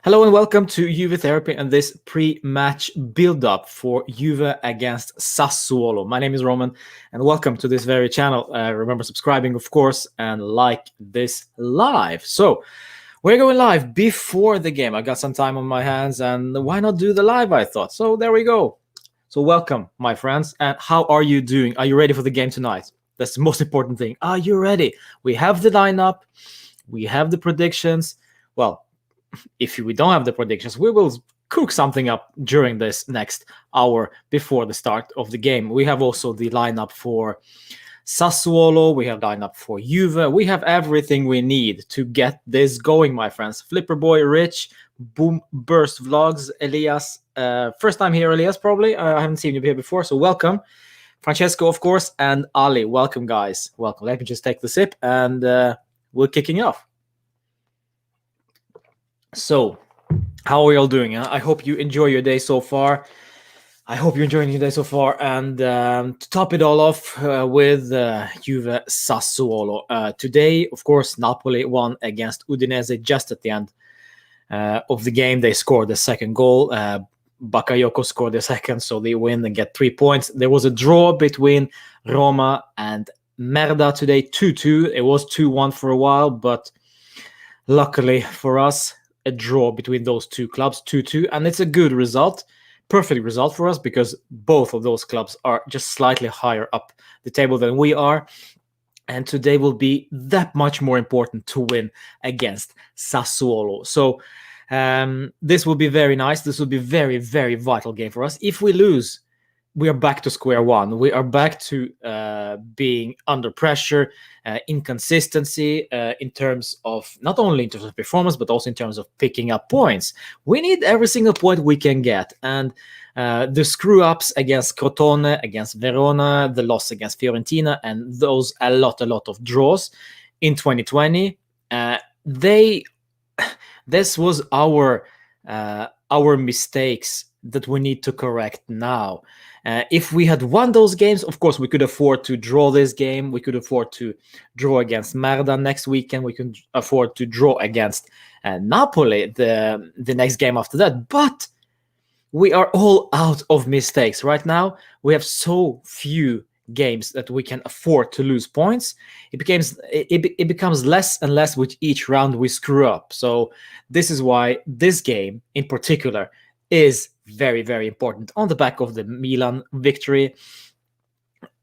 Hello and welcome to Juve Therapy and this pre-match build-up for Juve against Sassuolo. My name is Roman and welcome to this very channel. Remember subscribing, of course, and like this live. So we're going live before the game. I got some time on my hands and why not do the live, I thought. So there we go. So welcome, my friends. And how are you doing? Are you ready for the game tonight? That's the most important thing. Are you ready? We have the lineup. We have the predictions. Well, if we don't have the predictions, we will cook something up during this next hour before the start of the game. We have also the lineup for Sassuolo. We have lineup for Juve. We have everything we need to get this going, my friends. Flipper Boy, Rich, Boom Burst Vlogs, Elias. First time here, Elias, probably. I haven't seen you here before, so welcome. Francesco, of course, and Ali. Welcome, guys. Welcome. Let me just take the sip, and we're kicking off. So, how are you all doing? I hope you enjoy your day so far. And to top it all off with Juve Sassuolo. Today, of course, Napoli won against Udinese just at the end of the game. They scored the second goal. Bakayoko scored the second, so they win and get 3 points. There was a draw between Roma and Merda today, 2-2. It was 2-1 for a while, but luckily for us, a draw between those two clubs, 2-2, and it's a good result, perfect result for us because both of those clubs are just slightly higher up the table than we are, and today will be that much more important to win against Sassuolo. So this will be very nice. This will be very, very vital game for us. If we lose, we are back to square one. We are back to being under pressure, inconsistency in terms of not only in terms of performance, but also in terms of picking up points. We need every single point we can get. And the screw-ups against Crotone, against Verona, the loss against Fiorentina, and those a lot of draws in 2020, this was our mistakes that we need to correct now. If we had won those games, of course, we could afford to draw this game. We could afford to draw against Merda next weekend. We could afford to draw against Napoli the next game after that. But we are all out of mistakes. Right now, we have so few games that we can afford to lose points. It becomes less and less with each round we screw up. So this is why this game in particular is very, very important on the back of the Milan victory.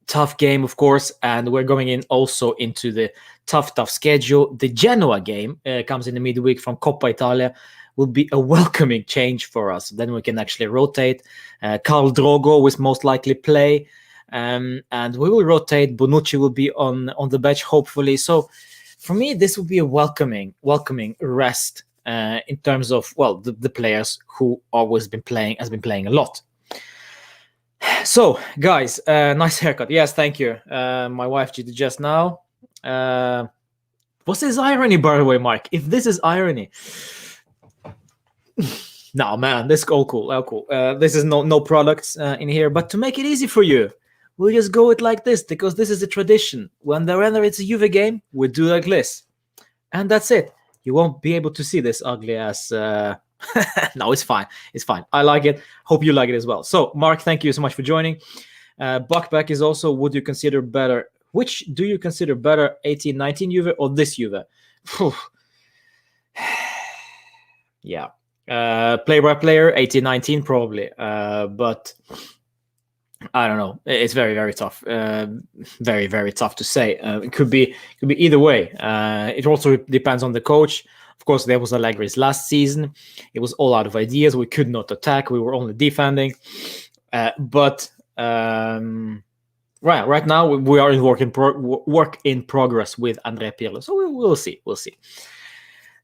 Tough game, of course, and we're going in also into the tough schedule. The Genoa game comes in the midweek from Coppa Italia, will be a welcoming change for us. Then we can actually rotate. Carl Drogo will most likely play, and we will rotate. Bonucci will be on the bench, hopefully. So for me, this will be a welcoming rest in terms of, well, the players who has been playing a lot. So, guys, nice haircut. Yes, thank you. My wife did it just now. What's this irony, by the way, Mike? If this is irony, no, man, this is all cool. This is no products in here, but to make it easy for you, we'll just go it like this because this is a tradition. Whenever it's a Juve game, we do like this, and that's it. You won't be able to see this ugly ass. No, it's fine. It's fine. I like it. Hope you like it as well. So, Mark, thank you so much for joining. Buckback is also, would you consider better? Which do you consider better, 18-19 Juve or this Juve? Yeah. Player by player, 18-19 probably. But I don't know. It's very, very tough. Very, very tough to say. It could be either way. It also depends on the coach. Of course, there was Allegri's last season. It was all out of ideas. We could not attack. We were only defending. But right now we are in work in progress with Andrea Pirlo. So we'll see.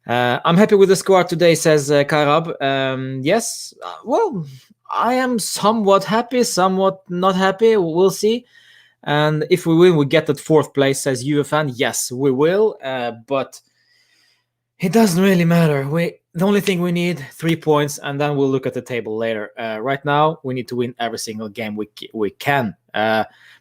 I'm happy with the squad today, says Karab. Yes. Well, I am somewhat happy, somewhat not happy. We'll see. And if we win, we get that 4th place, says Juve fan. Yes, we will. But it doesn't really matter. The only thing we need 3 points, and then we'll look at the table later. Right now, we need to win every single game we can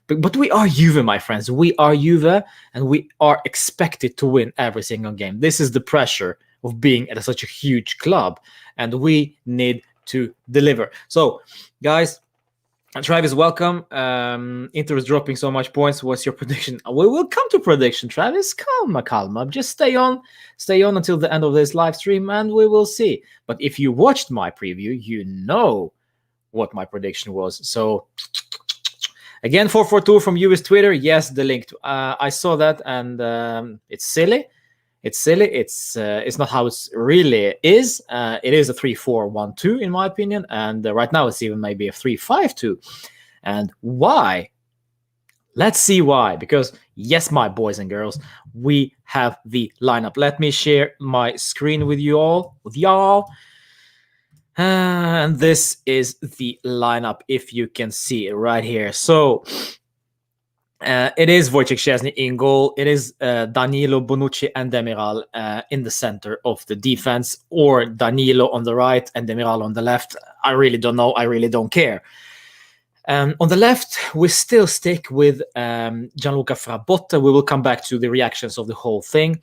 But we are Juve, my friends. We are Juve, and we are expected to win every single game. This is the pressure of being at such a huge club, and we need to deliver. So, guys, Travis, welcome. Inter is dropping so much points. What's your prediction? We will come to prediction, Travis. Calma. Just stay on until the end of this live stream, and we will see. But if you watched my preview, you know what my prediction was. So again, 442 from US Twitter. Yes, the link. I saw that, and it's silly. It's silly. It's not how it really is. It is a 3-4-1-2 in my opinion, and right now it's even maybe a 3-5-2. And why? Let's see why. Because yes, my boys and girls, we have the lineup. Let me share my screen with y'all. And this is the lineup, if you can see it right here. So it is Wojciech Szczesny in goal. It is Danilo, Bonucci, and Demiral in the center of the defense, or Danilo on the right and Demiral on the left. I really don't know. I really don't care. On the left, we still stick with Gianluca Frabotta. We will come back to the reactions of the whole thing.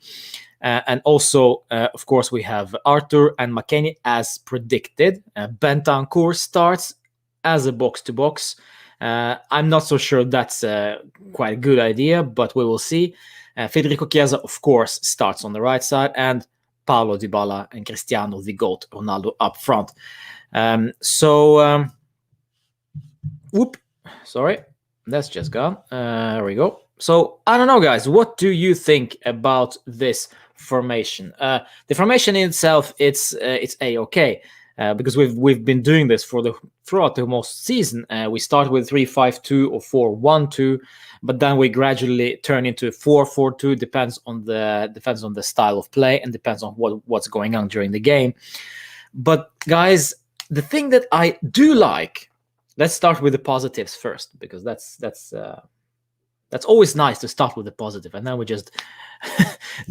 And also, of course, we have Arthur and McKennie as predicted. Bentancur starts as a box-to-box. I'm not so sure that's quite a good idea, but we will see. Federico Chiesa, of course, starts on the right side, and Paulo Dybala and Cristiano, the GOAT, Ronaldo up front. Whoop, sorry, that's just gone. There we go. So I don't know, guys. What do you think about this formation? The formation in itself, it's a-okay. Because we've been doing this throughout the most season. We start with 3-5-2 or 4-1-2, but then we gradually turn into 4-4-2. Depends on the style of play and depends on what's going on during the game. But guys, the thing that I do like, let's start with the positives first, because that's always nice to start with the positive, and then we just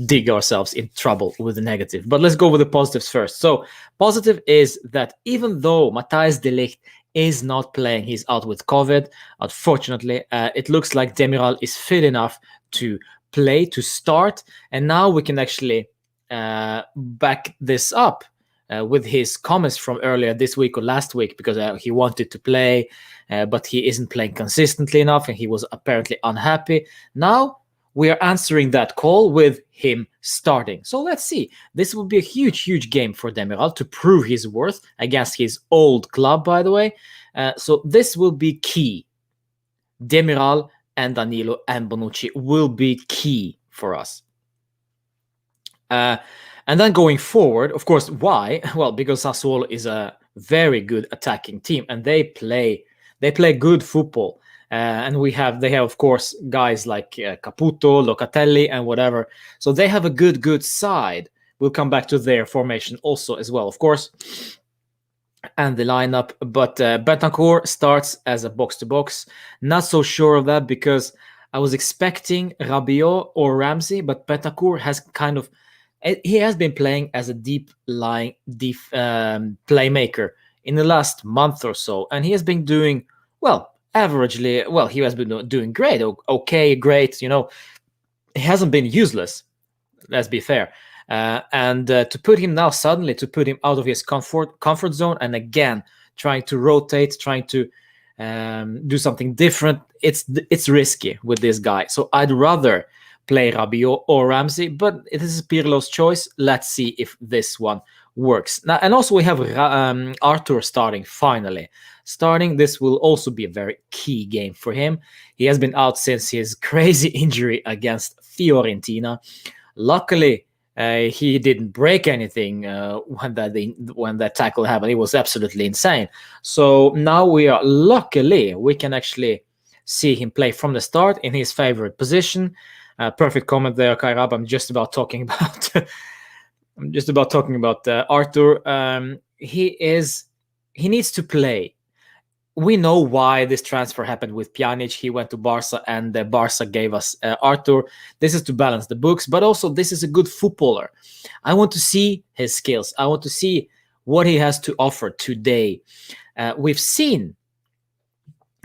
dig ourselves in trouble with the negative. But let's go with the positives first. So positive is that even though Matthijs de Ligt is not playing, he's out with COVID, unfortunately, it looks like Demiral is fit enough to play, to start, and now we can actually back this up with his comments from earlier this week or last week, because he wanted to play, but he isn't playing consistently enough, and he was apparently unhappy. Now we are answering that call with him starting. So let's see. This will be a huge game for Demiral to prove his worth against his old club, by the way. So this will be key. Demiral and Danilo and Bonucci will be key for us. And then going forward, of course, why? Well, because Sassuolo is a very good attacking team, and they play good football. And they have, of course, guys like Caputo, Locatelli, and whatever. So they have a good side. We'll come back to their formation also as well, of course, and the lineup. But Bentancur starts as a box-to-box. Not so sure of that, because I was expecting Rabiot or Ramsey, but Bentancur has he has been playing as a deep playmaker in the last month or so, and he has been doing well. Averagely, well, he has been doing great. Okay, great. He hasn't been useless. Let's be fair. And to put him now suddenly, to put him out of his comfort zone, and again trying to rotate, trying to do something different, it's risky with this guy. So I'd rather play Rabiot or Ramsey, but it is Pirlo's choice. Let's see if this one works. Now, and also we have Arthur starting finally. This will also be a very key game for him. He has been out since his crazy injury against Fiorentina. Luckily, he didn't break anything when that tackle happened. It was absolutely insane. So now we can actually see him play from the start in his favorite position. Perfect comment there, Kairab. I'm just about talking about Arthur. He needs to play. We know why this transfer happened with Pjanic. He went to Barca, and Barca gave us Arthur. This is to balance the books, but also this is a good footballer. I want to see his skills. I want to see what he has to offer today. We've seen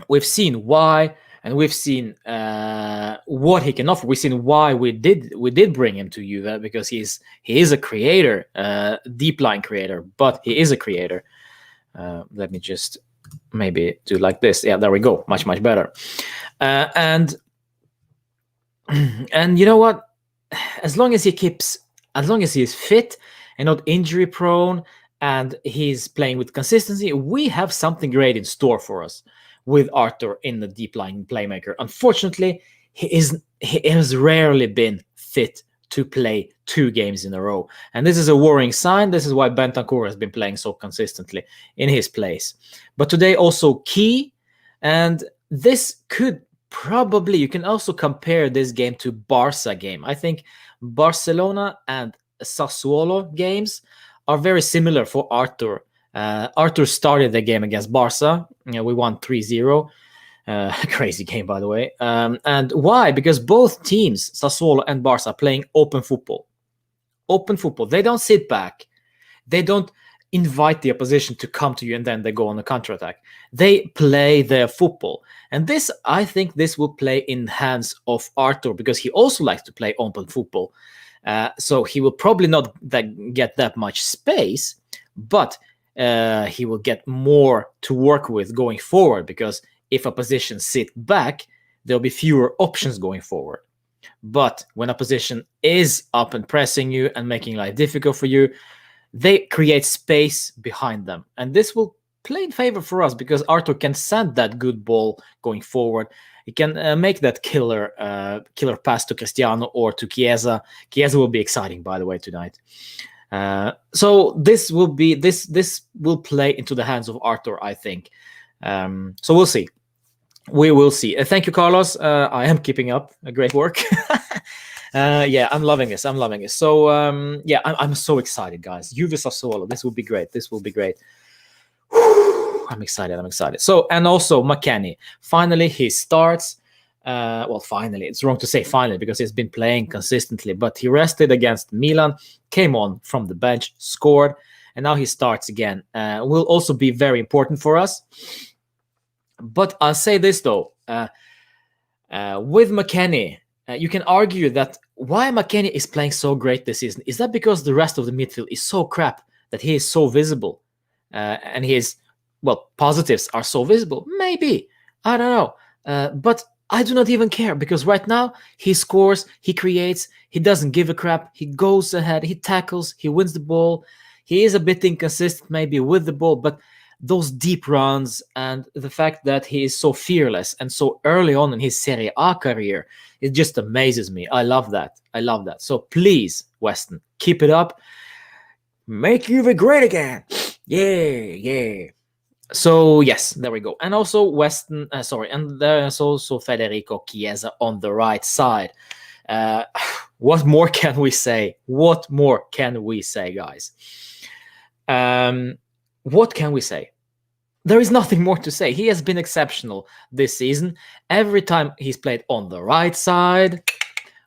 why and we've seen what he can offer. We've seen why we did bring him to Juve, because he is a creator, deep line creator, but he is a creator. Let me just maybe do like this. Yeah, there we go. Much better. And you know what? As long as he is fit and not injury prone, and he's playing with consistency, we have something great in store for us with Arthur in the deep line playmaker. Unfortunately, he has rarely been fit to play 2 games in a row, and this is a worrying sign. This is why Bentancur has been playing so consistently in his place. But today also key, and this could probably, you can also compare this game to Barca game. I think Barcelona and Sassuolo games are very similar for Arthur. Arthur started the game against Barca. We won 3-0. Crazy game, by the way. And why? Because both teams, Sassuolo and Barca, are playing open football. Open football. They don't sit back. They don't invite the opposition to come to you and then they go on a counterattack. They play their football. And this, I think this will play in hands of Arthur, because he also likes to play open football. So he will probably not get that much space, but he will get more to work with going forward, because if opposition sit back, there'll be fewer options going forward. But when opposition is up and pressing you and making life difficult for you, they create space behind them. And this will play in favor for us, because Arthur can send that good ball going forward. He can make that killer pass to Cristiano or to Chiesa. Chiesa will be exciting, by the way, tonight. So this will play into the hands of Arthur, I think. So we'll see. We will see. Thank you, Carlos. I am keeping up. Great work. Yeah, I'm loving this. So yeah, I'm so excited, guys. Juve Sassuolo. This will be great. I'm excited. So, and also McKennie. Finally, he starts. Well, finally, it's wrong to say finally, because he's been playing consistently, but he rested against Milan, came on from the bench, scored, and now he starts again. Will also be very important for us. But I'll say this, though. With McKennie, you can argue that why McKennie is playing so great this season, is that because the rest of the midfield is so crap that he is so visible? And his, positives are so visible? Maybe. I don't know. But I do not even care, because right now he scores, he creates, he doesn't give a crap, he goes ahead, he tackles, he wins the ball. He is a bit inconsistent maybe with the ball, but those deep runs and the fact that he is so fearless and so early on in his Serie A career, it just amazes me. I love that. So please, Weston, keep it up. Make Juve great again. Yeah. So yes, there we go. And also Weston, and there's also Federico Chiesa on the right side. What more can we say? Guys? What can we say? There is nothing more to say. He has been exceptional this season. Every time he's played on the right side,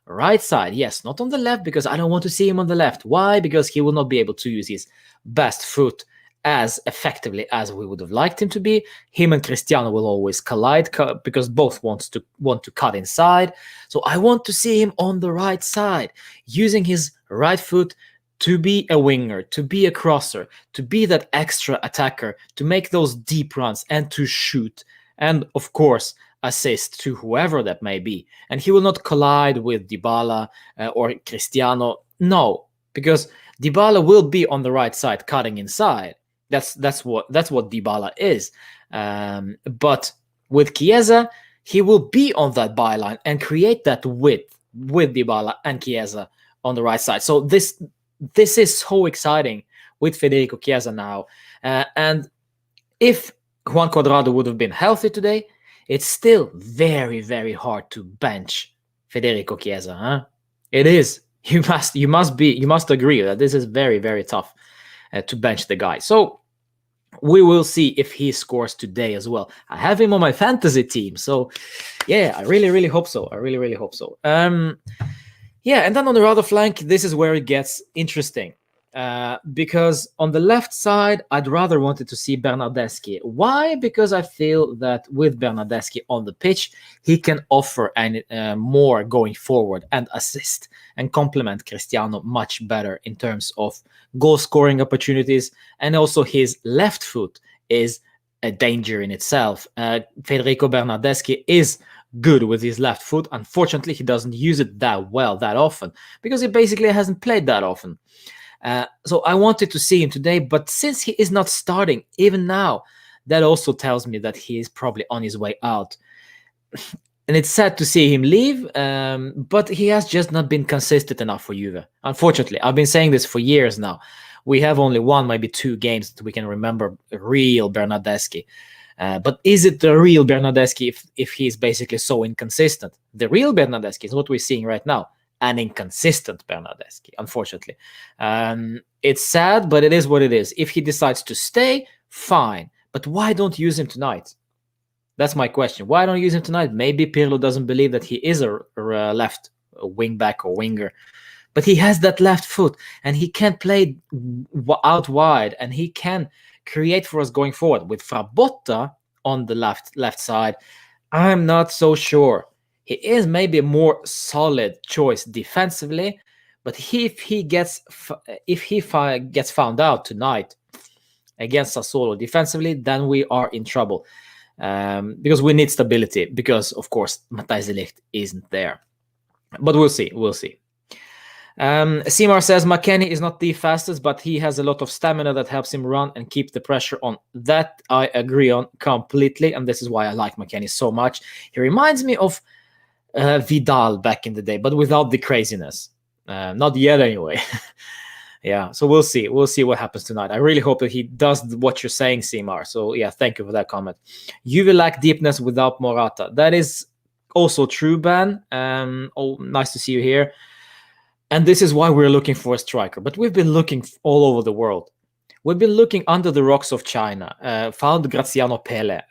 yes, not on the left, because I don't want to see him on the left. Why? Because he will not be able to use his best foot as effectively as we would have liked him to be. Him and Cristiano will always collide, because both want to cut inside. So I want to see him on the right side, using his right foot to be a winger, to be a crosser, to be that extra attacker, to make those deep runs and to shoot. And of course, assist to whoever that may be. And he will not collide with Dybala or Cristiano. No, because Dybala will be on the right side cutting inside. That's what Dybala is. But with Chiesa, he will be on that byline and create that width with Dybala and Chiesa on the right side. So this is so exciting with Federico Chiesa now. And if Juan Cuadrado would have been healthy today, it's still very, very hard to bench Federico Chiesa. Huh? It is. You must agree that this is very, very tough to bench the guy. So we will see if he scores today as well. I have him on my fantasy team. So yeah, I really, really hope so. Yeah, and then on the other flank, this is where it gets interesting. Because on the left side, I'd rather wanted to see Bernardeschi. Why? Because I feel that with Bernardeschi on the pitch, he can offer more going forward and assist and complement Cristiano much better in terms of goal scoring opportunities. And also his left foot is a danger in itself. Federico Bernardeschi is good with his left foot. Unfortunately, he doesn't use it that well, that often, because he basically hasn't played that often. So I wanted to see him today, but since he is not starting even now, that also tells me that he is probably on his way out. And it's sad to see him leave, but he has just not been consistent enough for Juve. Unfortunately, I've been saying this for years now. We have only one, maybe two games that we can remember real Bernardeschi. But is it the real Bernardeschi if he's basically so inconsistent? The real Bernardeschi is what we're seeing right now. An inconsistent Bernardeschi, unfortunately. It's sad, but it is what it is. If he decides to stay, fine. But why don't use him tonight? That's my question. Why don't use him tonight? Maybe Pirlo doesn't believe that he is a left wing back or winger. But he has that left foot, and he can play out wide, and he can create for us going forward. With Frabotta on the left side, I'm not so sure. He is maybe a more solid choice defensively, but if he gets found out tonight against Sassuolo defensively, then we are in trouble, because we need stability. Because of course Matthijs de Ligt isn't there, but we'll see. Seymour says McKennie is not the fastest, but he has a lot of stamina that helps him run and keep the pressure on. That I agree on completely, and this is why I like McKennie so much. He reminds me of Vidal back in the day, but without the craziness. Not yet, anyway. Yeah, so we'll see. We'll see what happens tonight. I really hope that he does what you're saying, Seymour. So yeah, thank you for that comment. Juve lack deepness without Morata. That is also true, Ben. Oh, nice to see you here. And this is why we're looking for a striker. But we've been looking all over the world. We've been looking under the rocks of China. Found Graziano Pele.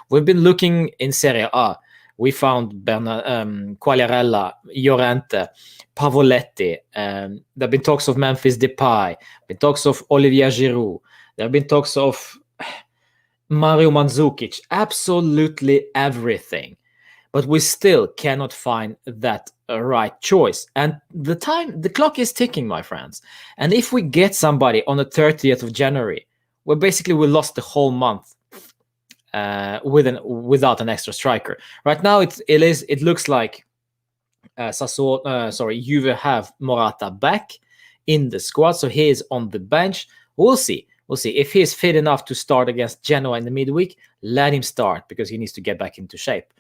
We've been looking in Serie A. We found Quagliarella, Llorente, Pavoletti. There have been talks of Memphis Depay. Been talks of Olivier Giroud. There have been talks of Mario Mandzukic. Absolutely everything. But we still cannot find that right choice. And the clock is ticking, my friends. And if we get somebody on the 30th of January, we lost the whole month without an extra striker. Right now, it looks like Juve have Morata back in the squad, so he is on the bench. We'll see. If he is fit enough to start against Genoa in the midweek, let him start, because he needs to get back into shape.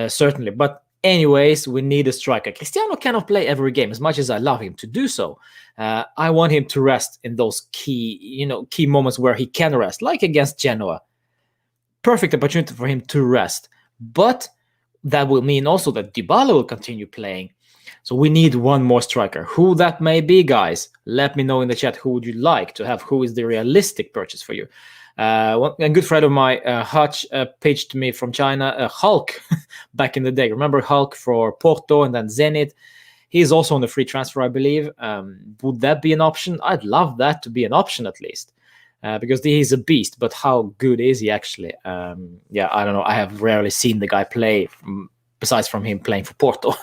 Certainly. But anyways, we need a striker. Cristiano cannot play every game, as much as I love him to do so. I want him to rest in those key moments where he can rest, like against Genoa. Perfect opportunity for him to rest. But that will mean also that Dybala will continue playing. So we need one more striker. Who that may be, guys, let me know in the chat. Who would you like to have? Who is the realistic purchase for you? A good friend of mine, Hutch, pitched me from China, Hulk, back in the day. Remember Hulk for Porto and then Zenit? He's also on the free transfer, I believe. Would that be an option? I'd love that to be an option at least, because he's a beast. But how good is he actually? I don't know. I have rarely seen the guy play, besides from him playing for Porto.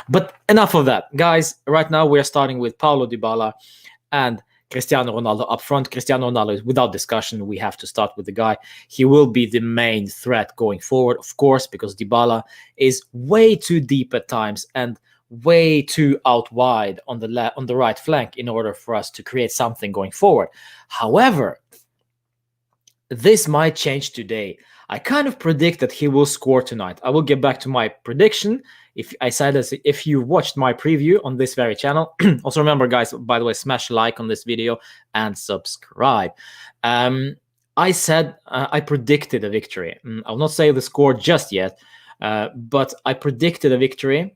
But enough of that. Guys, right now we're starting with Paulo Dybala and Cristiano Ronaldo up front. Cristiano Ronaldo is without discussion. We have to start with the guy. He will be the main threat going forward, of course, because Dybala is way too deep at times and way too out wide on the right flank in order for us to create something going forward. However, this might change today. I kind of predict that he will score tonight. I will get back to my prediction. If I said this, if you watched my preview on this very channel, also remember, guys, by the way, smash like on this video and subscribe. I said I predicted a victory. I'll not say the score just yet, but I predicted a victory.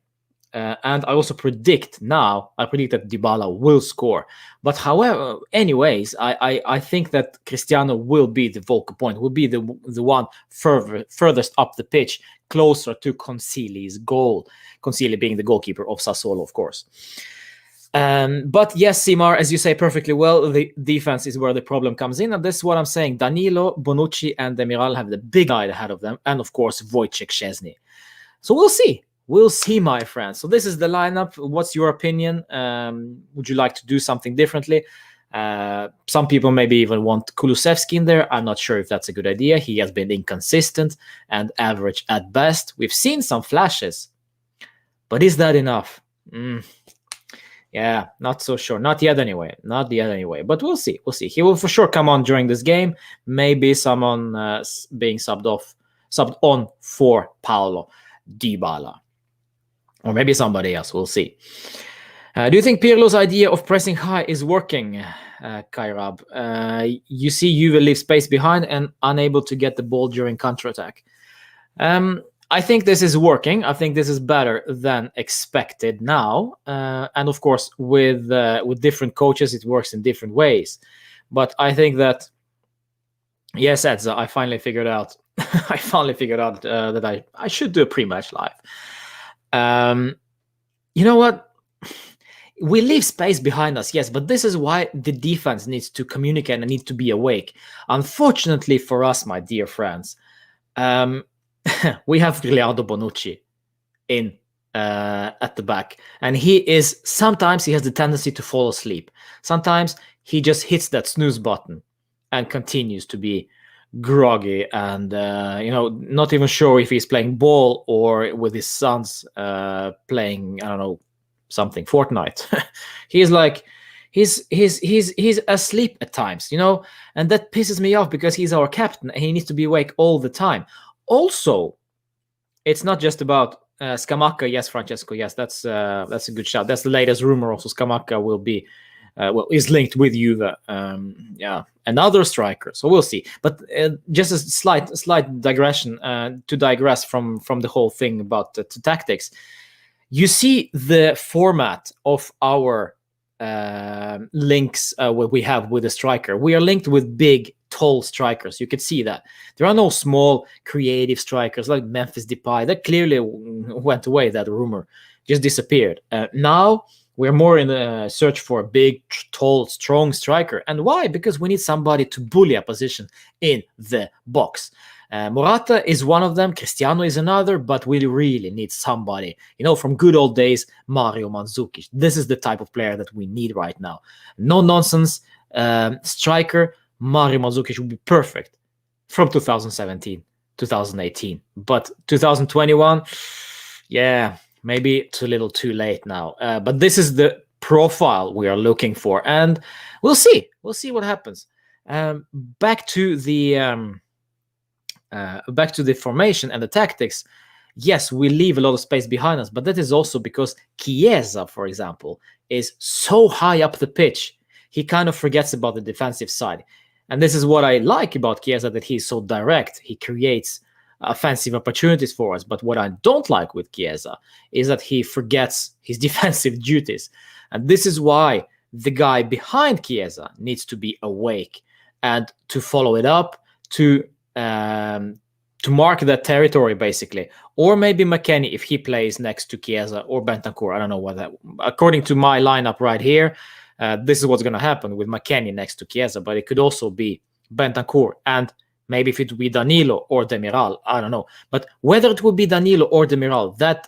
And I also predict that Dybala will score. But however, anyways, I think that Cristiano will be the focal point, will be the one furthest up the pitch, closer to Consigli's goal. Consigli being the goalkeeper of Sassuolo, of course. But yes, Simar, as you say perfectly well, the defense is where the problem comes in. And this is what I'm saying. Danilo, Bonucci, and Demiral have the big night ahead of them. And of course, Wojciech Szczesny. So we'll see. We'll see, my friends. So this is the lineup. What's your opinion? Would you like to do something differently? Some people maybe even want Kulusevski in there. I'm not sure if that's a good idea. He has been inconsistent and average at best. We've seen some flashes. But is that enough? Yeah, not so sure. Not yet anyway. Not yet anyway. But we'll see. We'll see. He will for sure come on during this game. Maybe someone being subbed on for Paulo Dybala. Or maybe somebody else. We'll see. Do you think Pirlo's idea of pressing high is working, Kairab? You see Juve leave space behind and unable to get the ball during counterattack. I think this is working. I think this is better than expected now. And of course, with different coaches, it works in different ways. But I think that, yes, Edza, I finally figured out that I should do a pre-match live. You know what? We leave space behind us, yes, but this is why the defense needs to communicate and needs to be awake. Unfortunately for us, my dear friends, we have Giuliano Bonucci in at the back, and sometimes he has the tendency to fall asleep. Sometimes he just hits that snooze button and continues to be groggy and not even sure if he's playing ball or with his sons playing, I don't know, something, Fortnite. He's asleep at times, and that pisses me off because he's our captain and he needs to be awake all the time. Also, it's not just about Scamacca. Yes, Francesco. Yes, that's a good shout. That's the latest rumor. Also, Scamacca will be is linked with Juve. Another striker. So we'll see. But just a slight digression to digress from the whole thing about the tactics. You see the format of our links what we have with the striker. We are linked with big, tall strikers. You could see that. There are no small, creative strikers like Memphis Depay. That clearly went away, that rumor. Just disappeared. Now, we're more in a search for a big, tall, strong striker. And why? Because we need somebody to bully a position in the box. Morata is one of them, Cristiano is another, but we really need somebody, from good old days, Mario Mandzukic. This is the type of player that we need right now. No nonsense striker. Mario Mandzukic would be perfect from 2017, 2018. But 2021, yeah, maybe it's a little too late now. But this is the profile we are looking for, and we'll see. We'll see what happens. Back to the formation and the tactics. Yes, we leave a lot of space behind us, but that is also because Chiesa, for example, is so high up the pitch, he kind of forgets about the defensive side. And this is what I like about Chiesa, that he's so direct. He creates offensive opportunities for us. But what I don't like with Chiesa is that he forgets his defensive duties. And this is why the guy behind Chiesa needs to be awake and to follow it up, to mark that territory, basically. Or maybe McKennie, if he plays next to Chiesa, or Bentancur. I don't know what that... According to my lineup right here, this is what's going to happen with McKennie next to Chiesa, but it could also be Bentancur, and maybe if it would be Danilo or Demiral, I don't know. But whether it would be Danilo or Demiral, that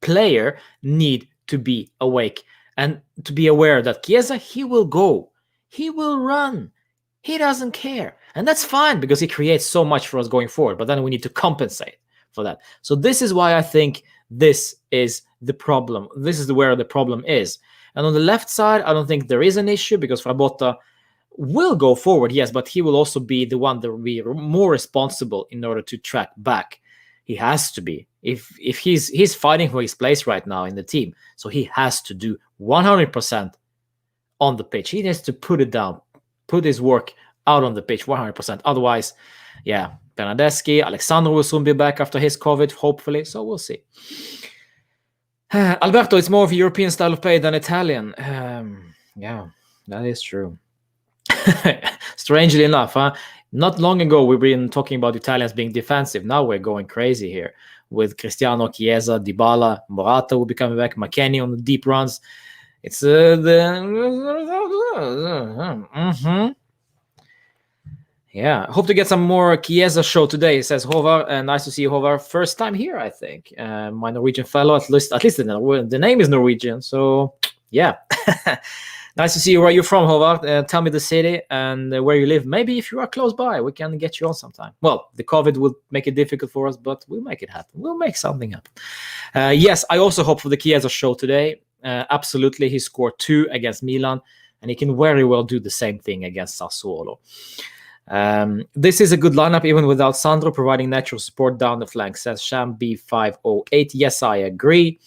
player need to be awake and to be aware that Chiesa, he will go. He will run. He doesn't care. And that's fine because he creates so much for us going forward, but then we need to compensate for that. So this is why I think this is the problem. This is where the problem is. And on the left side, I don't think there is an issue because Frabotta will go forward, yes, but he will also be the one that will be more responsible in order to track back. He has to be. If he's fighting for his place right now in the team, so he has to do 100% on the pitch. He needs to put it down, put his work out on the pitch 100%. Otherwise, yeah, Bernardeschi, Alexandro will soon be back after his COVID, hopefully. So we'll see. Alberto, it's more of a European style of play than Italian. Yeah, that is true. Strangely enough, huh? Not long ago, we've been talking about Italians being defensive. Now we're going crazy here with Cristiano, Chiesa, Dybala, Morata will be coming back, McKennie on the deep runs. It's the yeah. Hope to get some more Chiesa show today, says Håvard. Nice to see you, Håvard. First time here, I think. My Norwegian fellow, at least the name is Norwegian. So yeah. Nice to see you. Where you're from, Håvard. Tell me the city and where you live. Maybe if you are close by, we can get you on sometime. Well, the COVID will make it difficult for us, but we'll make it happen. We'll make something happen. Yes, I also hope for the Chiesa show today. Absolutely, he scored 2 against Milan, and he can very well do the same thing against Sassuolo. This is a good lineup, even without Sandro providing natural support down the flank, says Sham B508. Yes, I agree.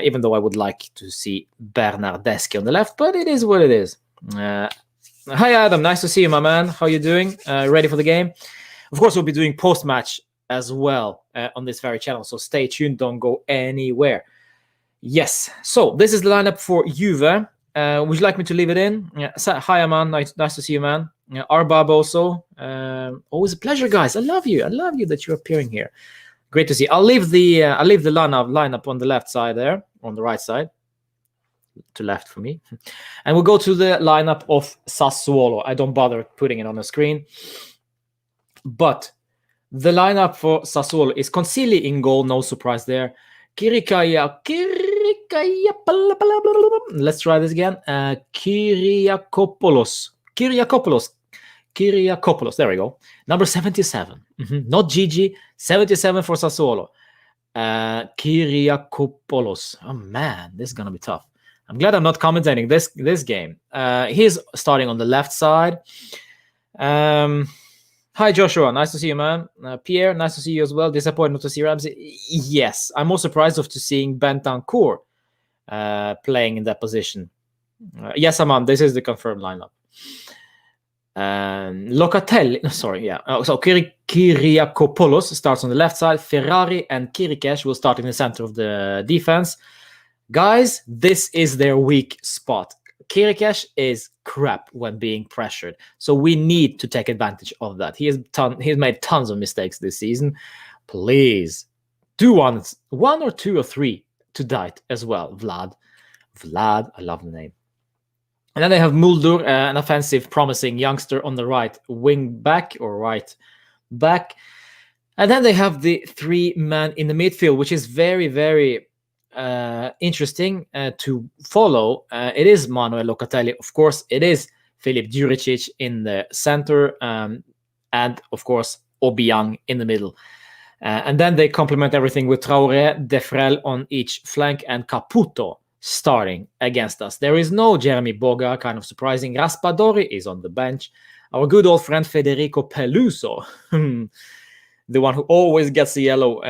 Even though I would like to see Bernardeschi on the left, but it is what it is. Hi, Adam. Nice to see you, my man. How you doing? Ready for the game? Of course, we'll be doing post-match as well on this very channel, so stay tuned. Don't go anywhere. Yes. So this is the lineup for Juve. Would you like me to leave it in? Hi, man. Nice to see you, man. Arbab also. Always a pleasure, guys. I love you. I love you that you're appearing here. Great to see. I'll leave the lineup on the left side there, on the right side, to left for me, and we'll go to the lineup of Sassuolo. I don't bother putting it on the screen, but the lineup for Sassuolo is Consigli in goal. No surprise there. Kirikaya. Let's try this again. Kyriakopoulos. There we go. Number 77. Not Gigi. 77 for Sassuolo. Kyriakopoulos. Oh man, this is gonna be tough. I'm glad I'm not commentating this game. He's starting on the left side. Hi Joshua, nice to see you, man. Pierre, nice to see you as well. Disappointed not to see Ramsey. Yes, I'm more surprised of seeing Bentancur playing in that position. Yes, Aman, this is the confirmed lineup. Locatelli, sorry, yeah. So Kyriakopoulos starts on the left side. Ferrari and Kirikesh will start in the center of the defense. Guys, this is their weak spot. Kirikesh is crap when being pressured, so we need to take advantage of that. He's made tons of mistakes this season. Please do one or two or three tonight as well. Vlad, I love the name. And then they have Muldur, an offensive, promising youngster on the right wing back or right back. And then they have the 3-man in the midfield, which is very, very interesting to follow. It is Manuel Locatelli, of course. It is Filip Djuricic in the center, and of course Obiang in the middle. And then they complement everything with Traoré, Defrel on each flank, and Caputo starting against us. There is no Jeremy Boga, kind of surprising. Raspadori is on the bench. Our good old friend Federico Peluso, the one who always gets a yellow.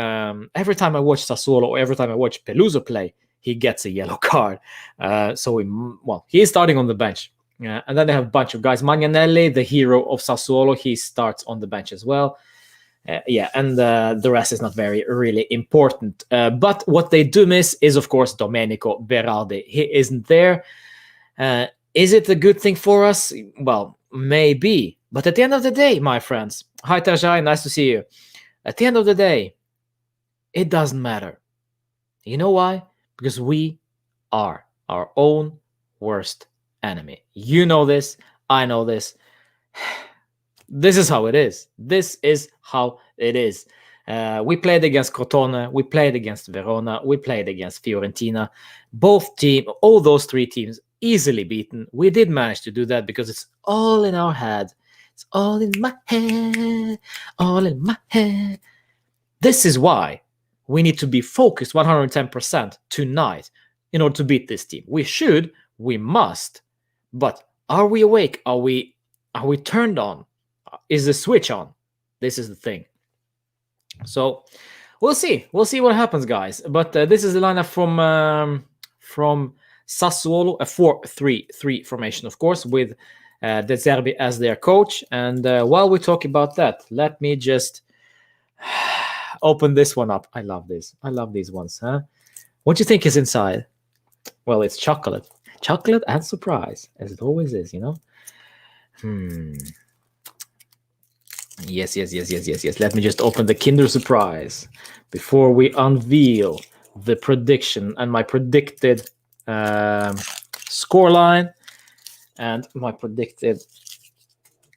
Every time I watch Sassuolo or every time I watch Peluso play, he gets a yellow card. He is starting on the bench. And then they have a bunch of guys. Magnanelli, the hero of Sassuolo, he starts on the bench as well. And the rest is not really important. But what they do miss is, of course, Domenico Berardi. He isn't there. Is it a good thing for us? Well, maybe. But at the end of the day, my friends, hi Tajai, nice to see you. At the end of the day, it doesn't matter. You know why? Because we are our own worst enemy. You know this. I know this. This is how it is. This is how it is. We played against Crotone. We played against Verona. We played against Fiorentina. All those 3 teams, easily beaten. We did manage to do that because it's all in our head. It's all in my head. All in my head. This is why we need to be focused 110% tonight in order to beat this team. We must. But are we awake? Are we turned on? Is the switch on? This is the thing. So we'll see. We'll see what happens, guys. But this is the lineup from Sassuolo, a 4-3-3 formation, of course, with De Zerbi as their coach. And while we talk about that, let me just open this one up. I love this. I love these ones. Huh? What do you think is inside? Well, it's chocolate. Chocolate and surprise, as it always is, you know? Yes. Let me just open the Kinder Surprise before we unveil the prediction and my predicted scoreline and my predicted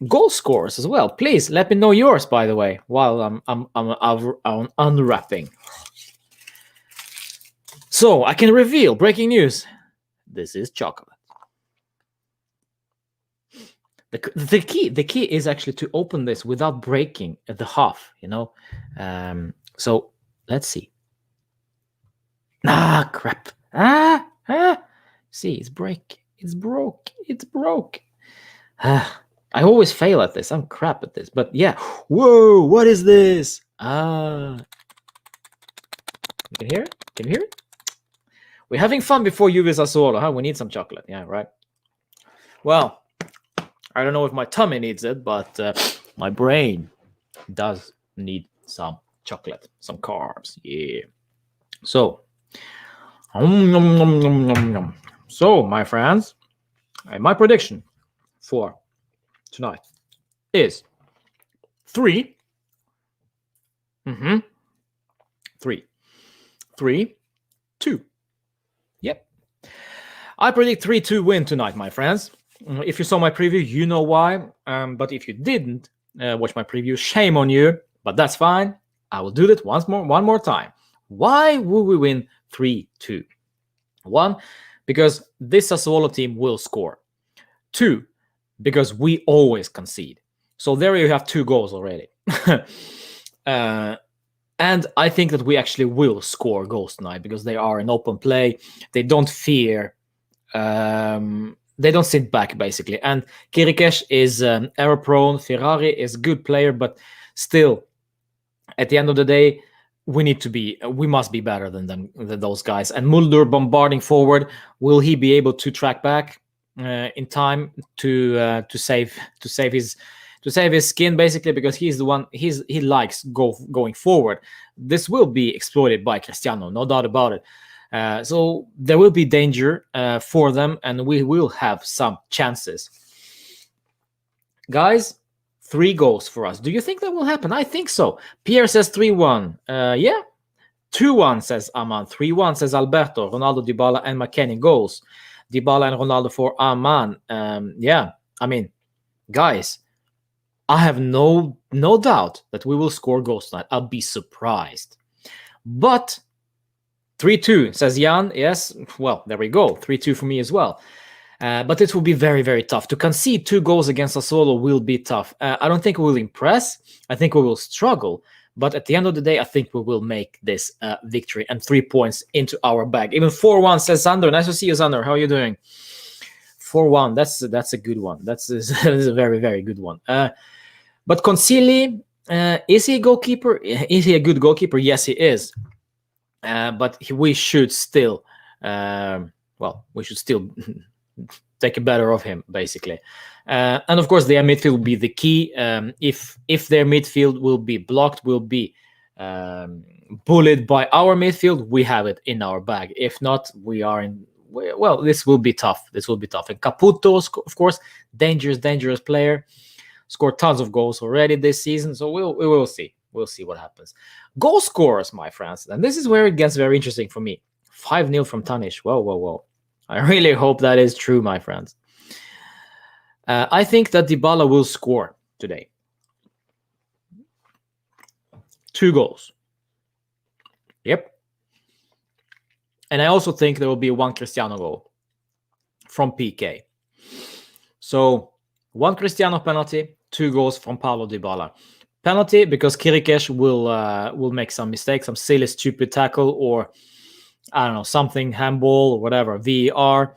goal scores as well. Please let me know yours, by the way, while I'm unwrapping. So I can reveal breaking news. This is chocolate. The key is actually to open this without breaking the half, you know. So let's see. Ah, crap. See, it's broke. I always fail at this. I'm crap at this. But yeah. Whoa, what is this? You can hear it? Can you hear it? We're having fun before Juve Sassuolo, huh? We need some chocolate. Yeah, right. Well, I don't know if my tummy needs it, but my brain does need some chocolate, some carbs. Yeah. So, so my friends, my prediction for tonight is 3. 3-2. Yep. I predict 3-2 win tonight, my friends. If you saw my preview, you know why. But if you didn't watch my preview, shame on you. But that's fine. I will do it one more time. Why will we win 3-2? 1, because this Sassuolo team will score. 2, because we always concede. So there you have 2 goals already. And I think that we actually will score goals tonight because they are in open play. They don't fear. They don't sit back, basically. And Kirikesh is error-prone. Ferrari is a good player, but still, at the end of the day, we must be better than those guys. And Mulder bombarding forward, will he be able to track back in time to save his skin, basically, because he's the one he likes going forward. This will be exploited by Cristiano, no doubt about it. So there will be danger for them, and we will have some chances. Guys, 3 goals for us. Do you think that will happen? I think so. Pierre says 3-1. Yeah. 2-1 says Aman. 3-1 says Alberto. Ronaldo, Dybala, and McKennie goals. Dybala and Ronaldo for Aman. Yeah. I mean, guys, I have no doubt that we will score goals tonight. I'll be surprised. But 3-2 says Jan. Yes. Well, there we go. 3-2 for me as well. But it will be very, very tough. To concede 2 goals against Sassuolo will be tough. I don't think we will impress. I think we will struggle. But at the end of the day, I think we will make this victory and 3 points into our bag. Even 4-1 says Sander. Nice to see you, Sander. How are you doing? 4-1. That's a good one. That's a very, very good one. But Concili, is he a goalkeeper? Is he a good goalkeeper? Yes, he is. But we should still, take better of him, basically. And of course, their midfield will be the key. If their midfield will be blocked, will be bullied by our midfield, we have it in our bag. If not, we are in. Well, this will be tough. And Caputo, of course, dangerous player. Scored tons of goals already this season, so we will see. We'll see what happens. Goal scorers, my friends, and this is where it gets very interesting for me. 5-0 from Tanish. Whoa. I really hope that is true, my friends. I think that Dybala will score today. 2 goals. Yep. And I also think there will be 1 Cristiano goal from PK. So 1 Cristiano penalty, 2 goals from Paulo Dybala. Penalty because Kirikesh will make some mistakes, some silly, stupid tackle, or I don't know, something, handball or whatever, VAR,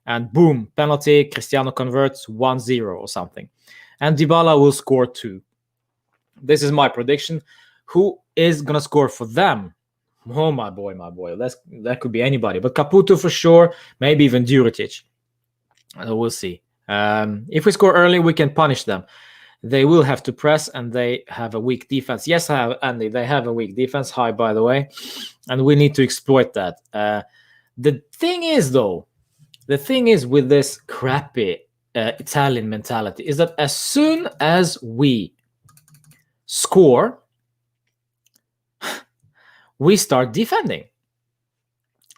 and boom, penalty. Cristiano converts 1-0 or something, and Dybala will score 2. This is my prediction. Who is gonna score for them? Oh my boy, that could be anybody, but Caputo for sure, maybe even Djuricic. We'll see. If we score early, we can punish them. They will have to press, and they have a weak defense. Yes, Andy, they have a weak defense. Hi, by the way, and we need to exploit that. The thing is with this crappy Italian mentality is that as soon as we score, we start defending.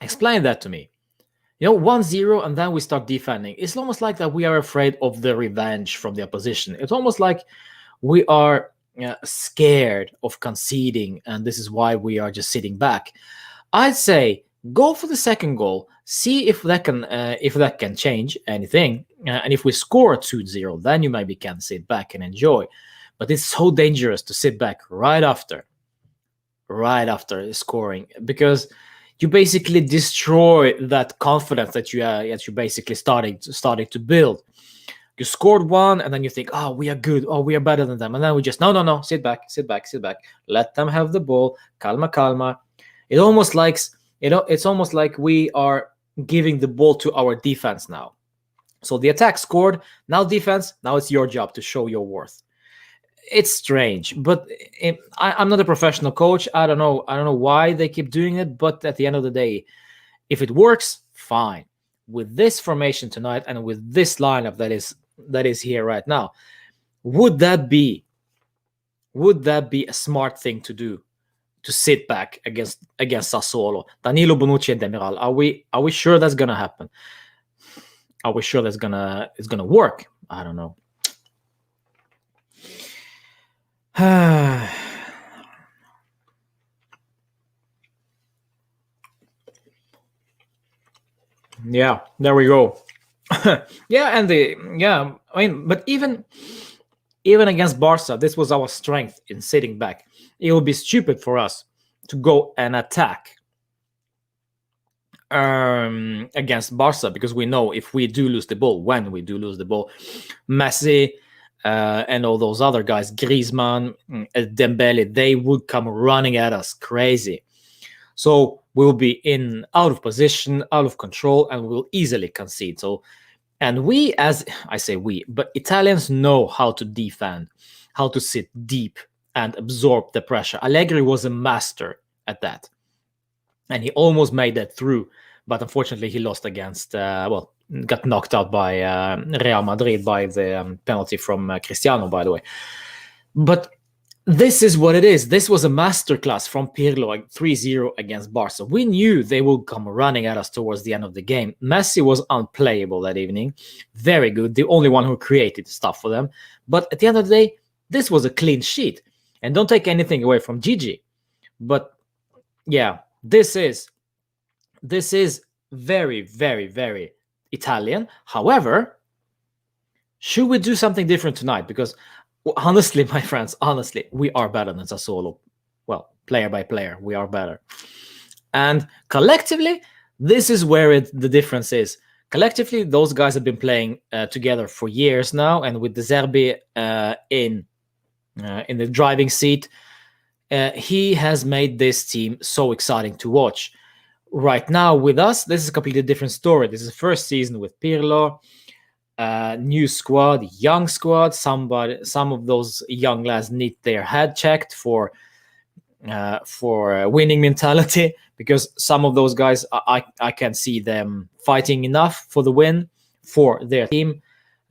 Explain that to me. 1-0, and then we start defending. It's almost like that we are afraid of the revenge from the opposition. It's almost like we are scared of conceding, and this is why we are just sitting back. I'd say go for the second goal, see if that can change anything, and if we score 2-0, then you maybe can sit back and enjoy. But it's so dangerous to sit back right after scoring, because you basically destroy that confidence that you basically starting to build. You scored one, and then you think, oh, we are good, oh, we are better than them, and then we just no, sit back, let them have the ball, calma. It's almost like we are giving the ball to our defense now. So the attack scored, now defense, now it's your job to show your worth. It's strange, but I'm not a professional coach. I don't know why they keep doing it, but at the end of the day, if it works, fine. With this formation tonight and with this lineup that is here right now, would that be a smart thing to do, to sit back against Sassuolo? Danilo, Bonucci, and Demiral. Are we sure that's gonna happen? Are we sure it's gonna work? I don't know. Yeah, there we go. But even against Barca, this was our strength in sitting back. It would be stupid for us to go and attack against Barca, because we know if we do lose the ball, Messi and all those other guys, Griezmann, Dembele, they would come running at us crazy. So we'll be out of position, out of control, and we'll easily concede. And we, as I say we, but Italians know how to defend, how to sit deep and absorb the pressure. Allegri was a master at that, and he almost made that through. But unfortunately, he lost against, got knocked out by Real Madrid by the penalty from Cristiano, by the way. But this is what it is. This was a masterclass from Pirlo, like 3-0 against Barca. We knew they would come running at us towards the end of the game. Messi was unplayable that evening. Very good. The only one who created stuff for them. But at the end of the day, this was a clean sheet. And don't take anything away from Gigi. But yeah, this is very, very, very Italian. However, should we do something different tonight? Because honestly, my friends, we are better than Sassuolo. Well, player by player, we are better. And collectively, this is where the difference is. Collectively, those guys have been playing together for years now, and with De Zerbi in the driving seat, he has made this team so exciting to watch. Right now, with us, this is a completely different story. This is the first season with Pirlo. New squad, young squad. Some of those young lads need their head checked for winning mentality, because some of those guys, I can see them fighting enough for the win for their team.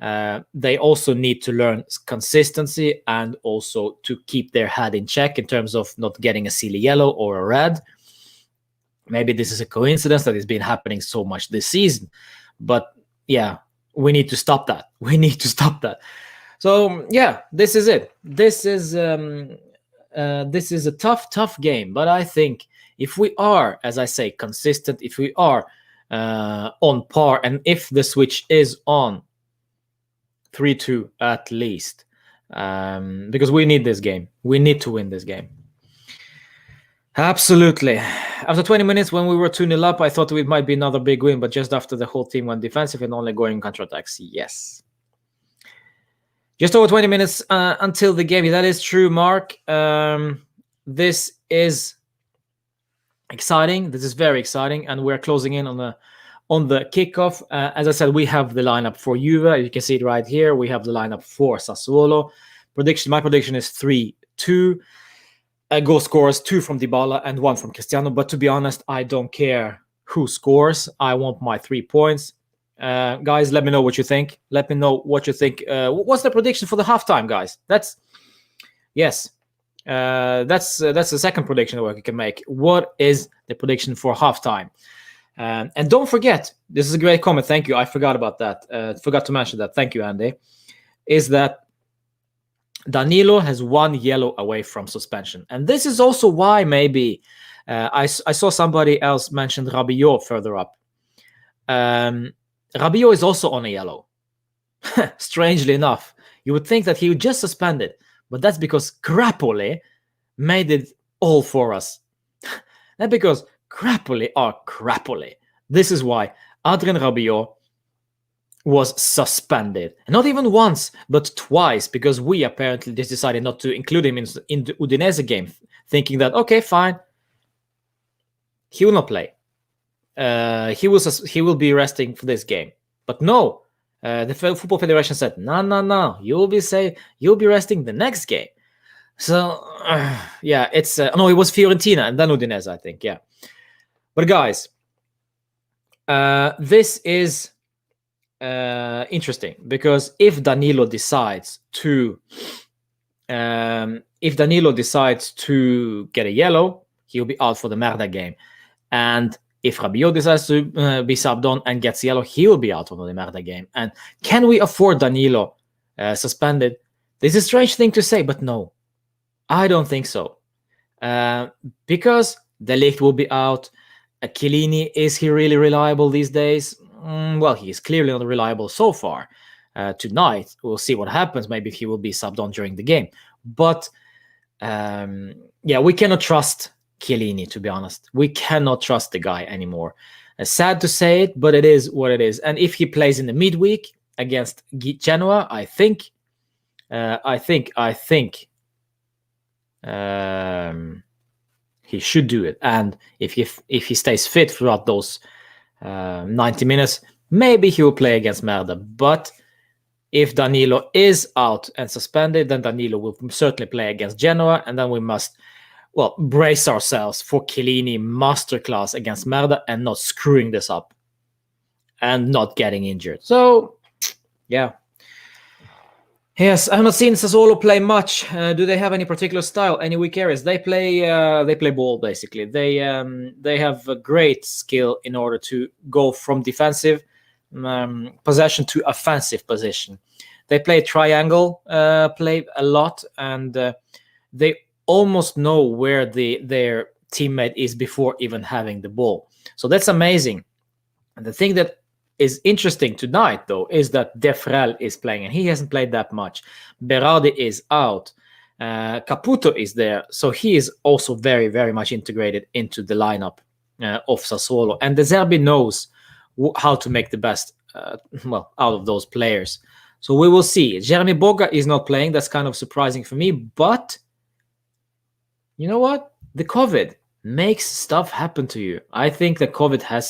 They also need to learn consistency and also to keep their head in check in terms of not getting a silly yellow or a red. Maybe this is a coincidence that it's been happening so much this season, but yeah, we need to stop that. So yeah, this is it. This is a tough game, but I think if we are, as I say, consistent, if we are on par, and if the switch is on 3-2 at least, because we need this game. We need to win this game. Absolutely. After 20 minutes, when we were 2-0 up, I thought it might be another big win, but just after the whole team went defensive and only going counterattacks, yes. Just over 20 minutes until the game. That is true, Mark. This is exciting. This is very exciting, and we're closing in on the kickoff. As I said, we have the lineup for Juve. You can see it right here. We have the lineup for Sassuolo. My prediction is 3-2. Goal scorers, 2 from Dybala and 1 from Cristiano. But to be honest, I don't care who scores. I want my 3 points. Guys, let me know what you think. What's the prediction for the halftime, guys? That's the second prediction that we can make. What is the prediction for halftime? And don't forget, this is a great comment. Thank you. I forgot about that. Forgot to mention that. Thank you, Andy. Is that Danilo has 1 yellow away from suspension. And this is also why maybe I saw somebody else mention Rabiot further up. Rabiot is also on a yellow. Strangely enough, you would think that he would just suspend it, but that's because Crapoli made it all for us. That's because Crapoli are Crapoli. This is why Adrien Rabiot was suspended. And not even once, but twice, because we apparently just decided not to include him in the Udinese game, thinking that, okay, fine, he will not play. He will be resting for this game. But no, the Football Federation said, no, you'll be resting the next game. So, yeah, it's... no, it was Fiorentina and then Udinese, I think, yeah. But guys, this is interesting, because if Danilo decides to get a yellow, he'll be out for the Merda game. And if Rabiot decides to be subbed on and gets yellow, he will be out for the Merda game. And can we afford Danilo suspended? This is a strange thing to say, but no, I don't think so. Because De Ligt will be out. Chiellini, is he really reliable these days? Well, he is clearly not reliable so far. Tonight, we'll see what happens. Maybe he will be subbed on during the game. But, yeah, we cannot trust Chiellini, to be honest. We cannot trust the guy anymore. Sad to say it, but it is what it is. And if he plays in the midweek against Genoa, I think he should do it. And if he stays fit throughout those 90 minutes, maybe he will play against Merda. But if Danilo is out and suspended, then Danilo will certainly play against Genoa, and then we must, well, brace ourselves for Chiellini masterclass against Merda and not screwing this up and not getting injured. So, yeah. Yes, I have not seen Sassuolo play much. Do they have any particular style, any weak areas? They play ball, basically. They have a great skill in order to go from defensive possession to offensive position. They play triangle play a lot, and they almost know where their teammate is before even having the ball. So that's amazing. And the thing that is interesting tonight, though, is that Defrel is playing, and he hasn't played that much. Berardi is out. Caputo is there, so he is also very, very much integrated into the lineup of Sassuolo. And De Zerbi knows how to make the best out of those players. So we will see. Jeremy Boga is not playing. That's kind of surprising for me. But you know what? The COVID makes stuff happen to you. I think that COVID has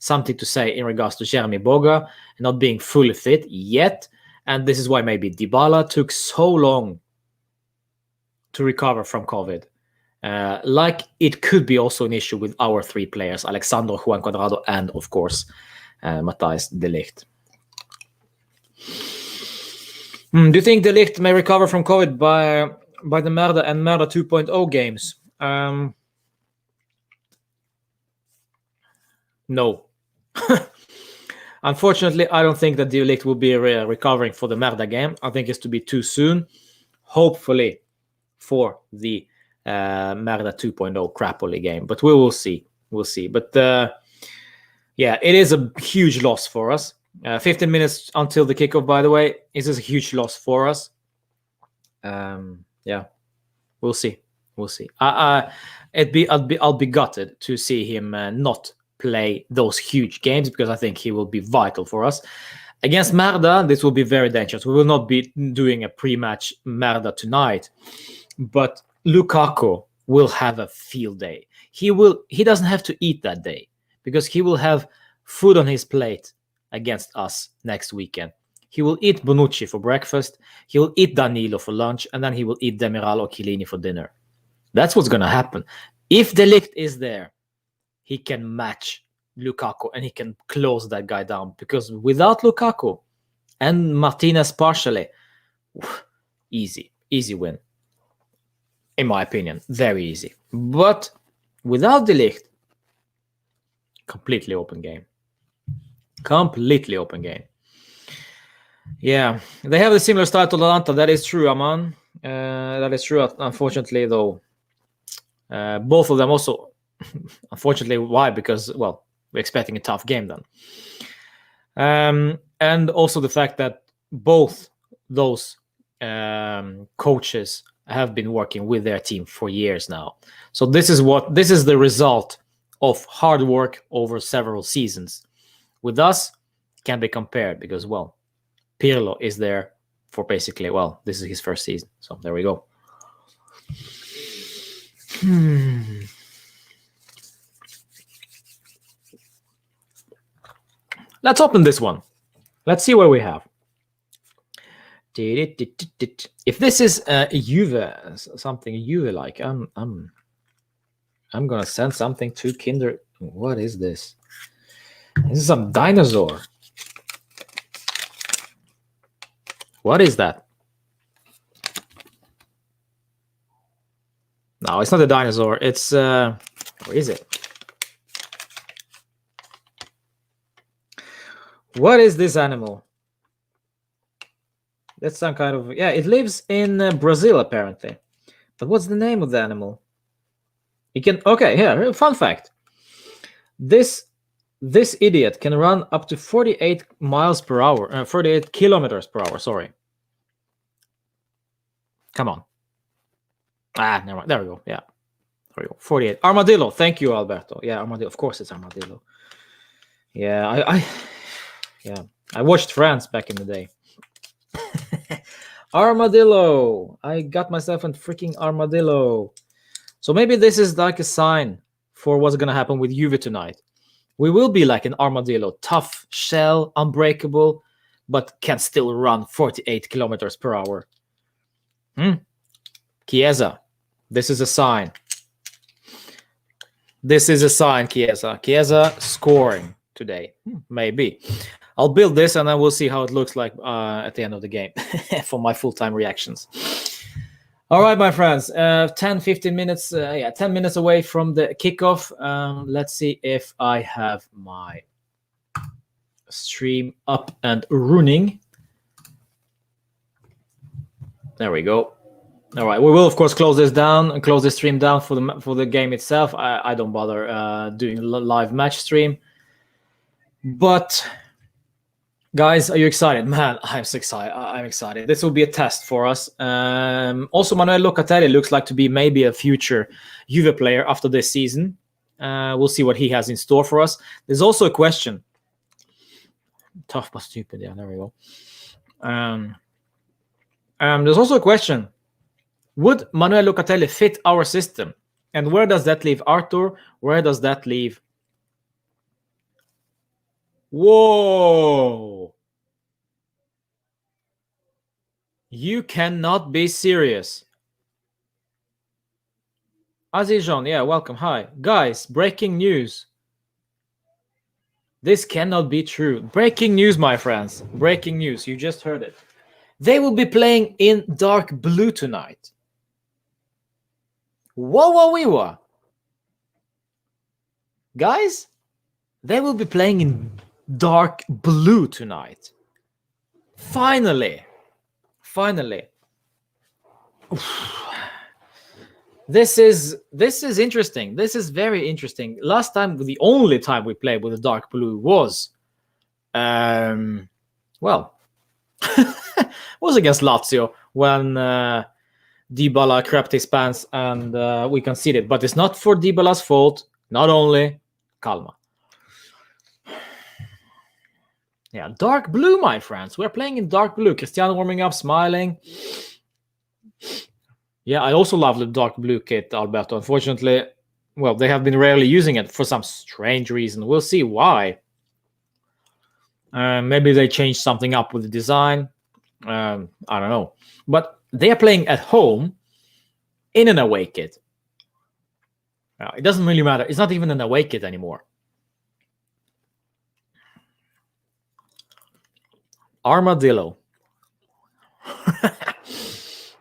something to say in regards to Jeremy Boga not being fully fit yet. And this is why maybe Dybala took so long to recover from COVID. Like it could be also an issue with our 3 players, Alexandro, Juan Cuadrado, and of course, Matthijs De Ligt. Do you think De Ligt may recover from COVID by the Merda and Merda 2.0 games? No. Unfortunately, I don't think that De Ligt will be recovering for the Merda game. I think it's to be too soon. Hopefully for the Merda 2.0 Crapoli game. But we will see. We'll see. But yeah, it is a huge loss for us. 15 minutes until the kickoff, by the way. This is a huge loss for us. Yeah, we'll see. We'll see. I'll be gutted to see him not play those huge games, because I think he will be vital for us. Against Merda, this will be very dangerous. We will not be doing a pre-match Merda tonight, but Lukaku will have a field day. He doesn't have to eat that day, because he will have food on his plate against us next weekend. He will eat Bonucci for breakfast, he will eat Danilo for lunch, and then he will eat Demiral or Chiellini for dinner. That's what's going to happen. If De Ligt is there, he can match Lukaku and he can close that guy down, because without Lukaku and Martinez partially, easy win. In my opinion, very easy. But without De Ligt, Completely open game. Completely open game. Yeah, they have a similar style to Atalanta. That is true, Aman. That is true. Unfortunately, though, both of them also. Unfortunately, why? Because, well, we're expecting a tough game then. And also the fact that both those coaches have been working with their team for years now. So this is the result of hard work over several seasons. With us, can be compared because, well, Pirlo is there for basically, well, this is his first season. So there we go. Let's open this one. Let's see what we have. If this is Juve, something Juve like, I'm gonna send something to Kinder. What is this? This is some dinosaur. What is that? No, it's not a dinosaur. It's what is it? What is this animal? That's some kind of, yeah, it lives in Brazil apparently. But what's the name of the animal? It can, okay, yeah, fun fact. This idiot can run up to 48 miles per hour, 48 kilometers per hour, sorry. Come on. Never mind. There we go. Yeah. There we go. 48. Armadillo. Thank you, Alberto. Yeah, armadillo. Of course it's armadillo. Yeah, I watched France back in the day. Armadillo. I got myself a freaking armadillo. So maybe this is like a sign for what's going to happen with Juve tonight. We will be like an armadillo. Tough shell, unbreakable, but can still run 48 kilometers per hour. Chiesa. This is a sign. This is a sign, Chiesa. Chiesa scoring today. Maybe. I'll build this and then we'll see how it looks like at the end of the game for my full-time reactions. All right, my friends. 10-15 minutes. 10 minutes away from the kickoff. Let's see if I have my stream up and running. There we go. All right, we will of course close this down and close the stream down for the game itself. I don't bother doing a live match stream. But guys, are you excited? Man, I'm so excited. I'm excited. This will be a test for us. Also, Manuel Locatelli looks like to be maybe a future Juve player after this season. We'll see what he has in store for us. There's also a question. Tough but stupid. Yeah, there we go. There's also a question. Would Manuel Locatelli fit our system? And where does that leave Arthur? Where does that leave? Whoa! You cannot be serious. Azijon, yeah, welcome. Hi. Guys, breaking news. This cannot be true. Breaking news, my friends. Breaking news. You just heard it. They will be playing in dark blue tonight. Whoa. Guys, they will be playing in dark blue tonight. Finally. This is interesting. This is very interesting. Last time, the only time we played with a dark blue was was against Lazio when Dybala crapped his pants and we conceded. But it's not for Dybala's fault. Not only. Calma. Yeah, dark blue, my friends. We're playing in dark blue. Cristiano warming up, smiling. Yeah, I also love the dark blue kit, Alberto. Unfortunately, well, they have been rarely using it for some strange reason. We'll see why. Maybe they changed something up with the design. I don't know. But they are playing at home in an away kit. It doesn't really matter. It's not even an away kit anymore. Armadillo.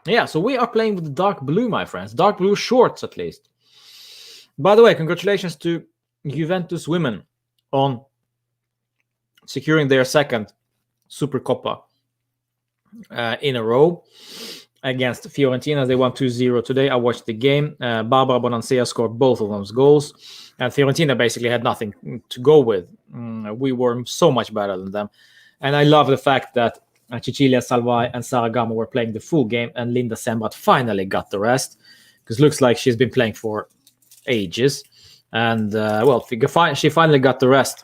Yeah, so we are playing with the dark blue, my friends. Dark blue shorts, at least. By the way, congratulations to Juventus women. on securing their second Supercoppa in a row against Fiorentina. They won 2-0 today. I watched the game. Barbara Bonansea scored both of those goals, and Fiorentina basically had nothing to go with. We were so much better than them, and I love the fact that Cecilia Salvai and Sara Gamo were playing the full game, and Linda Sembrat finally got the rest, because it looks like she's been playing for ages. And she finally got the rest.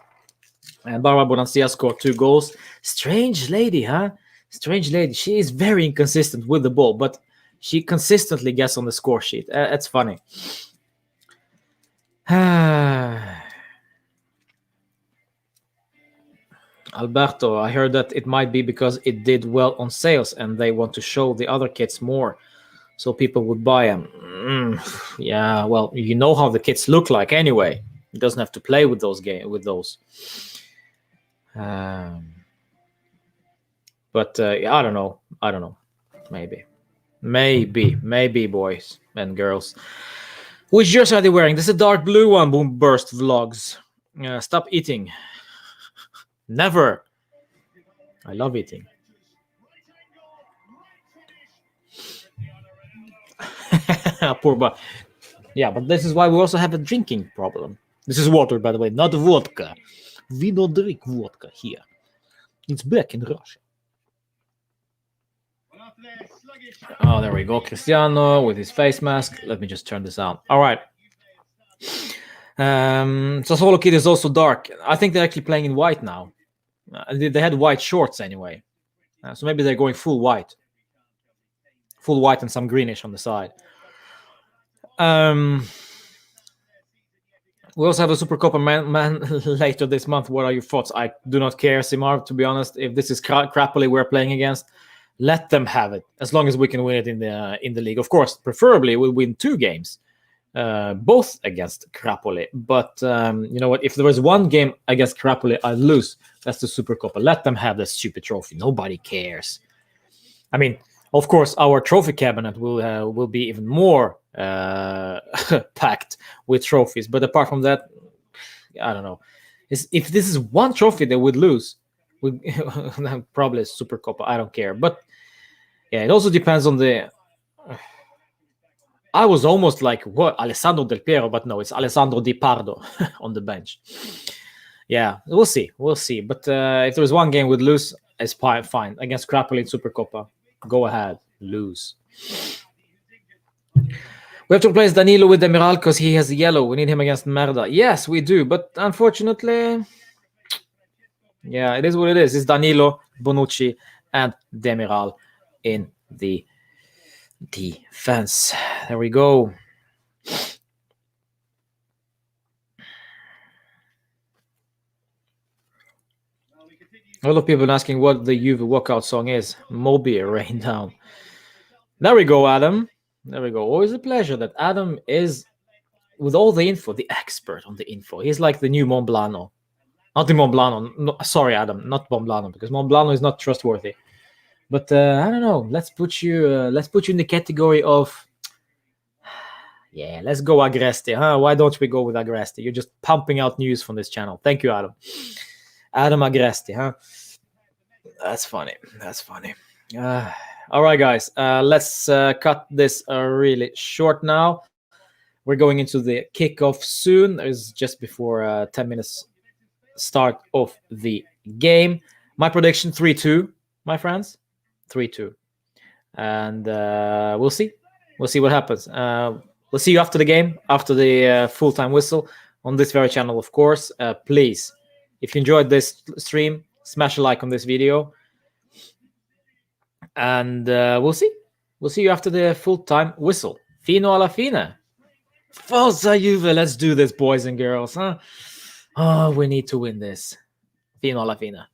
And Barbara Bonansea scored 2 goals. Strange lady, huh? Strange lady. She is very inconsistent with the ball, but she consistently gets on the score sheet. It's funny. Alberto, I heard that it might be because it did well on sales and they want to show the other kits more so people would buy them. Yeah, well, you know how the kits look like anyway. It doesn't have to play with those But I don't know. Maybe, boys and girls. Which jersey are they wearing? This is a dark blue one, Boom Burst Vlogs. Stop eating. Never. I love eating. Poor boy. Yeah, but this is why we also have a drinking problem. This is water, by the way, not vodka. We don't drink vodka here. It's back in Russia. Oh, there we go. Cristiano with his face mask. Let me just turn this on. All right. Sassuolo kit is also dark. I think they're actually playing in white now. They had white shorts anyway. So maybe they're going full white. Full white and some greenish on the side. We also have a Supercoppa man later this month. What are your thoughts? I do not care, Simar, to be honest. If this is Crapoli we're playing against, let them have it, as long as we can win it in the league. Of course, preferably we'll win 2 games, both against Crapoli. But you know what? If there was one game against Crapoli I'd lose, that's the Supercoppa. Let them have the stupid trophy. Nobody cares. I mean, of course, our trophy cabinet will be even more packed with trophies. But apart from that, I don't know. If this is one trophy they would lose, probably a Supercoppa. I don't care. But yeah, it also depends on the. I was almost like, what, Alessandro Del Piero, but no, it's Alessandro Di Pardo on the bench. Yeah, we'll see. But if there was one game we'd lose, it's fine. Against Crapoli in Supercoppa, go ahead, lose. We have to replace Danilo with Demiral because he has yellow. We need him against Merda. Yes, we do. But unfortunately, yeah, it is what it is. It's Danilo, Bonucci, and Demiral in the defense. There we go. A lot of people asking what the Juve walkout song is. Moby, Rain Down. There we go, Adam. There we go. Always a pleasure that Adam is, with all the info, the expert on the info. He's like the new Monblano. Not the Monblano. No, sorry, Adam. Not Monblano, because Monblano is not trustworthy. But I don't know. Let's put you in the category of, yeah, let's go Agresti. Huh? Why don't we go with Agresti? You're just pumping out news from this channel. Thank you, Adam. Adam Agresti, huh? That's funny. All right, guys. Let's cut this really short now. We're going into the kickoff soon. It's just before 10 minutes start of the game. My prediction, 3-2, my friends. 3-2. And we'll see. We'll see what happens. We'll see you after the game, after the full-time whistle on this very channel, of course. Please, if you enjoyed this stream, smash a like on this video. And we'll see. We'll see you after the full-time whistle. Fino alla fine. Forza Juve, let's do this, boys and girls. Huh? Oh, we need to win this. Fino alla fine.